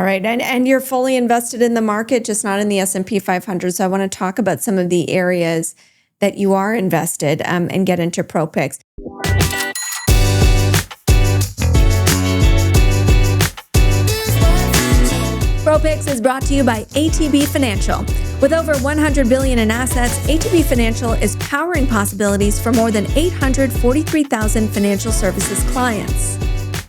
All right. And you're fully invested in the market, just not in the S&P 500. So I want to talk about some of the areas that you are invested and get into pro picks. Pro Picks is brought to you by ATB Financial. With over $100 billion in assets, ATB Financial is powering possibilities for more than 843,000 financial services clients.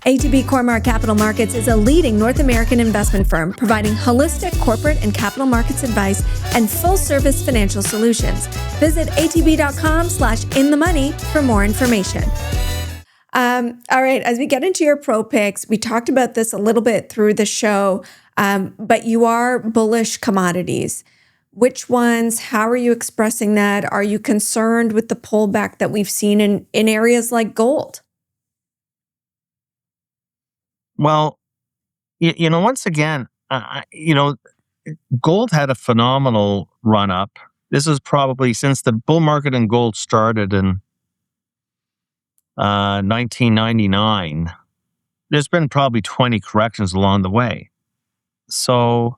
ATB Cormark Capital Markets is a leading North American investment firm providing holistic corporate and capital markets advice and full-service financial solutions. Visit atb.com/inthemoney for more information. All right, as we get into your pro picks, we talked about this a little bit through the show, but you are bullish commodities. Which ones? How are you expressing that? Are you concerned with the pullback that we've seen in areas like gold? Well, once again, gold had a phenomenal run up. This is probably since the bull market in gold started in 1999. There's been probably 20 corrections along the way. So,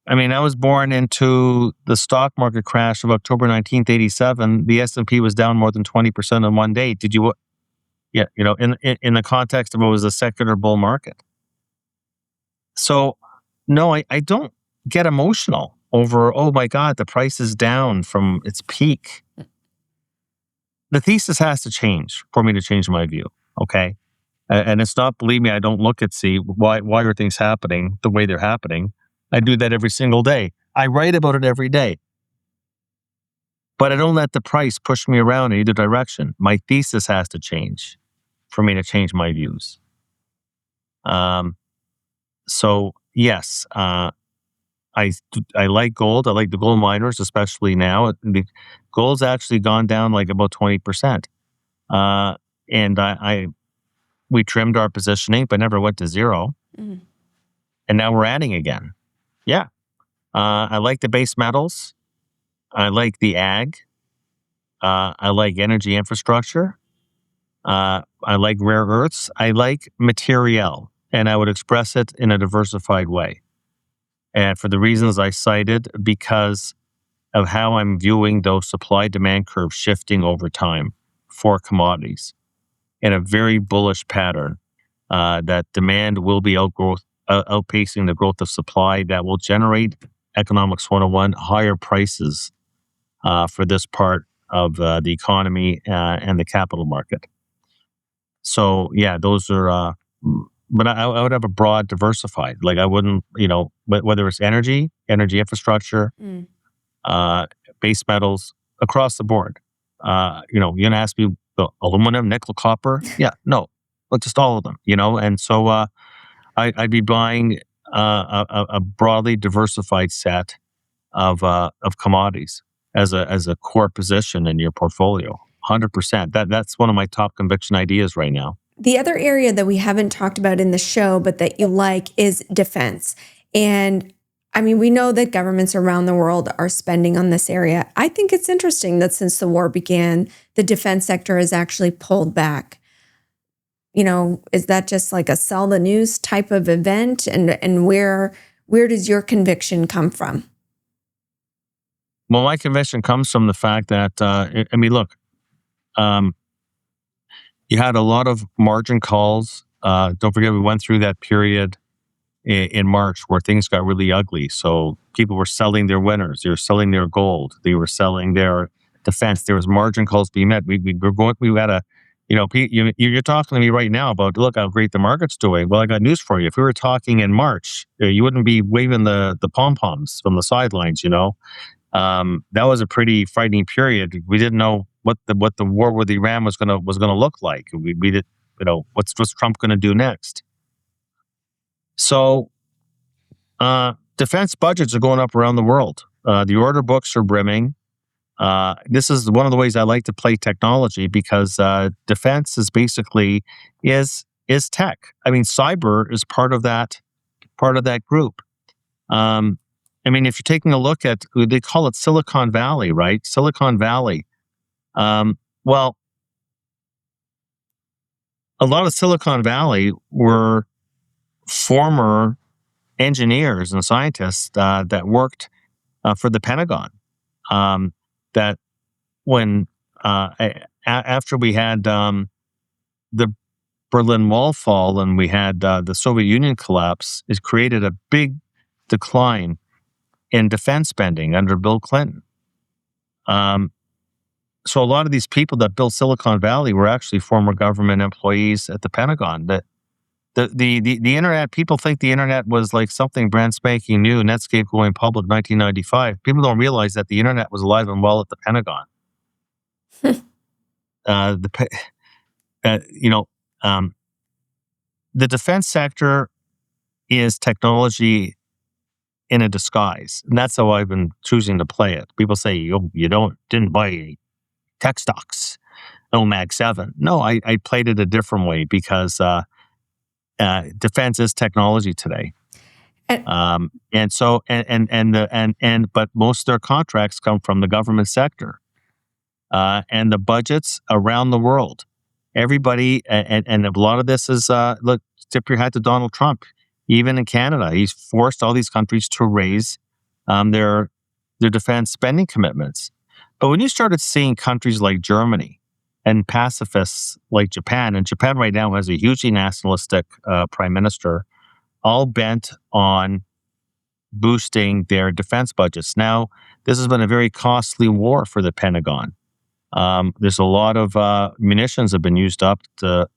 I was born into the stock market crash of October 1987. The S&P was down more than 20% in one day. Did you? Yeah, in the context of what was a secular bull market. So, no, I don't get emotional over, oh my God, the price is down from its peak. The thesis has to change for me to change my view, okay? And it's not, believe me, I don't look at see why are things happening the way they're happening. I do that every single day. I write about it every day. But I don't let the price push me around in either direction. My thesis has to change for me to change my views. So yes, I like gold. I like the gold miners, especially now. The gold's actually gone down like about 20%. And we trimmed our positioning, but never went to zero. Mm-hmm. And now we're adding again. Yeah. I like the base metals. I like the ag. I like energy infrastructure. I like rare earths. I like material, and I would express it in a diversified way. And for the reasons I cited, because of how I'm viewing those supply-demand curves shifting over time for commodities in a very bullish pattern, that demand will be outpacing the growth of supply, that will generate Economics 101 higher prices for this part of the economy and the capital market. So yeah, those are, but I would have a broad diversified, like I wouldn't, whether it's energy infrastructure, base metals across the board. You're going to ask me the aluminum, nickel, copper. Yeah, no, but just all of them, and so I'd be buying a broadly diversified set of commodities as a core position in your portfolio. 100%. That's one of my top conviction ideas right now. The other area that we haven't talked about in the show, but that you like, is defense. And we know that governments around the world are spending on this area. I think it's interesting that since the war began, the defense sector has actually pulled back. Is that just like a sell the news type of event? And where does your conviction come from? Well, my conviction comes from the fact that, look, you had a lot of margin calls. Don't forget, we went through that period in March where things got really ugly. So people were selling their winners. They were selling their gold. They were selling their defense. There was margin calls being met. We had a, you're talking to me right now about, look how great the market's doing. Well, I got news for you. If we were talking in March, you wouldn't be waving the pom-poms from the sidelines, That was a pretty frightening period. We didn't know what the war with Iran was gonna look like. We did, what's Trump gonna do next? So, defense budgets are going up around the world. The order books are brimming. This is one of the ways I like to play technology, because defense is basically is tech. Cyber is part of that group. If you're taking a look at, they call it Silicon Valley, right? Silicon Valley. Well, a lot of Silicon Valley were former engineers and scientists that worked for the Pentagon. That when after we had the Berlin Wall fall and we had the Soviet Union collapse, it created a big decline in defense spending under Bill Clinton. So a lot of these people that built Silicon Valley were actually former government employees at the Pentagon. That the internet, people think the internet was like something brand spanking new, Netscape going public 1995. People don't realize that the internet was alive and well at the Pentagon. The defense sector is technology in a disguise, and that's how I've been choosing to play it. People say you didn't buy any tech stocks, Mag 7. No, I played it a different way because defense is technology today. But most of their contracts come from the government sector, and the budgets around the world. Everybody, and a lot of this is look. Tip your hat to Donald Trump. Even in Canada, he's forced all these countries to raise their defense spending commitments. But when you started seeing countries like Germany and pacifists like Japan, and Japan right now has a hugely nationalistic prime minister, all bent on boosting their defense budgets. Now, this has been a very costly war for the Pentagon. There's a lot of munitions have been used up to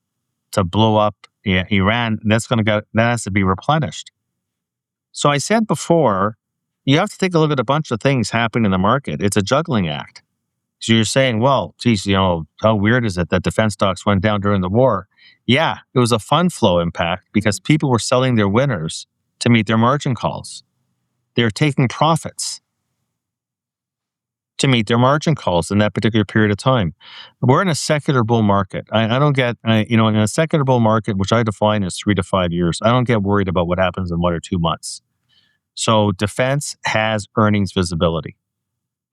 blow up Iran. That has to be replenished. So I said before, you have to take a look at a bunch of things happening in the market. It's a juggling act. So you're saying, well, geez, how weird is it that defense stocks went down during the war? Yeah, it was a fund flow impact because people were selling their winners to meet their margin calls. They're taking profits to meet their margin calls in that particular period of time. We're in a secular bull market. I don't get, in a secular bull market, which I define as 3 to 5 years, I don't get worried about what happens in 1 or 2 months. So defense has earnings visibility.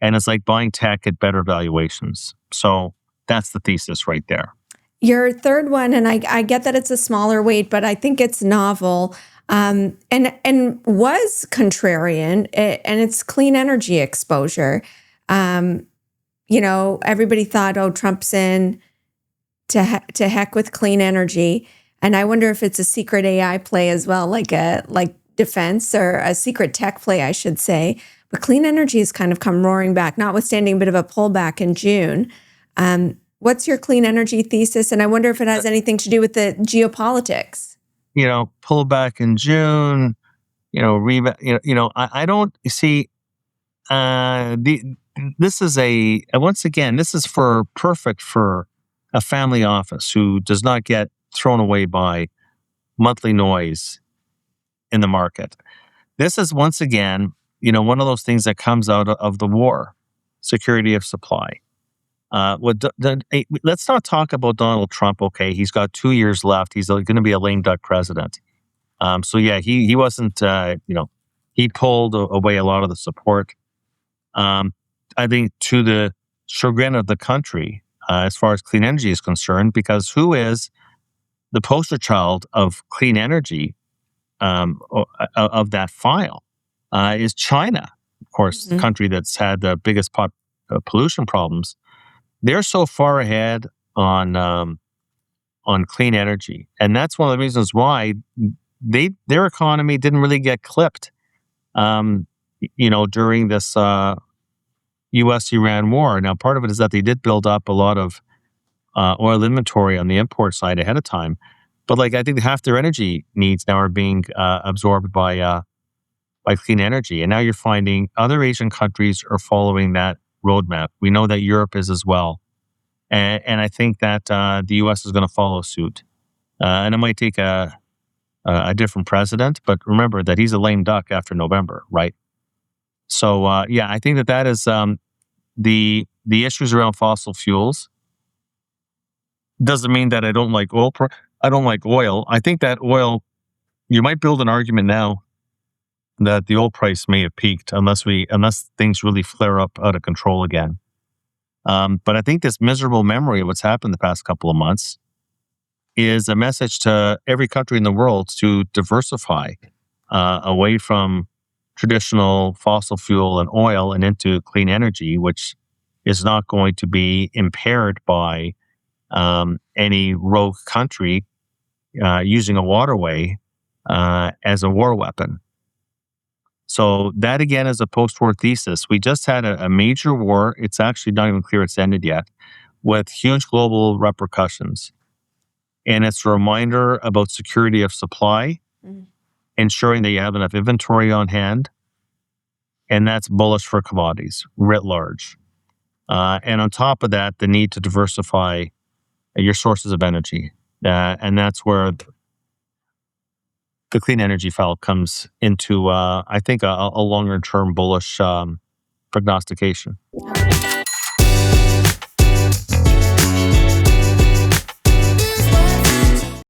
And it's like buying tech at better valuations. So that's the thesis right there. Your third one, and I get that it's a smaller weight, but I think it's novel and was contrarian, and it's clean energy exposure. Everybody thought, oh, Trump's in to heck with clean energy. And I wonder if it's a secret AI play as well, like defense or a secret tech play, I should say. But clean energy has kind of come roaring back, notwithstanding a bit of a pullback in June. What's your clean energy thesis? And I wonder if it has anything to do with the geopolitics. Pullback in June, I don't see this is perfect for a family office who does not get thrown away by monthly noise in the market. This is once again, one of those things that comes out of the war, security of supply. Let's not talk about Donald Trump. Okay, he's got 2 years left. He's going to be a lame duck president. He wasn't. He pulled away a lot of the support. I think to the chagrin of the country, as far as clean energy is concerned, because who is the poster child of clean energy of that file is China, of course, the country that's had the biggest pollution problems. They're so far ahead on clean energy, and that's one of the reasons why their economy didn't really get clipped, during this U.S.-Iran war. Now, part of it is that they did build up a lot of oil inventory on the import side ahead of time, but I think half their energy needs now are being absorbed by clean energy, and now you're finding other Asian countries are following that roadmap. We know that Europe is as well. And I think that the U.S. is going to follow suit. And it might take a different president, but remember that he's a lame duck after November, right? So, I think that is the issues around fossil fuels. Doesn't mean that I don't like oil. I don't like oil. I think that oil, you might build an argument now that the oil price may have peaked unless things really flare up out of control again. But I think this miserable memory of what's happened the past couple of months is a message to every country in the world to diversify away from traditional fossil fuel and oil and into clean energy, which is not going to be impaired by any rogue country using a waterway as a war weapon. So that again is a post-war thesis. We just had a major war. It's actually not even clear it's ended yet, with huge global repercussions. And it's a reminder about security of supply, ensuring that you have enough inventory on hand, and that's bullish for commodities writ large. And on top of that, the need to diversify your sources of energy. And that's where the clean energy file comes into, I think, a longer-term bullish prognostication.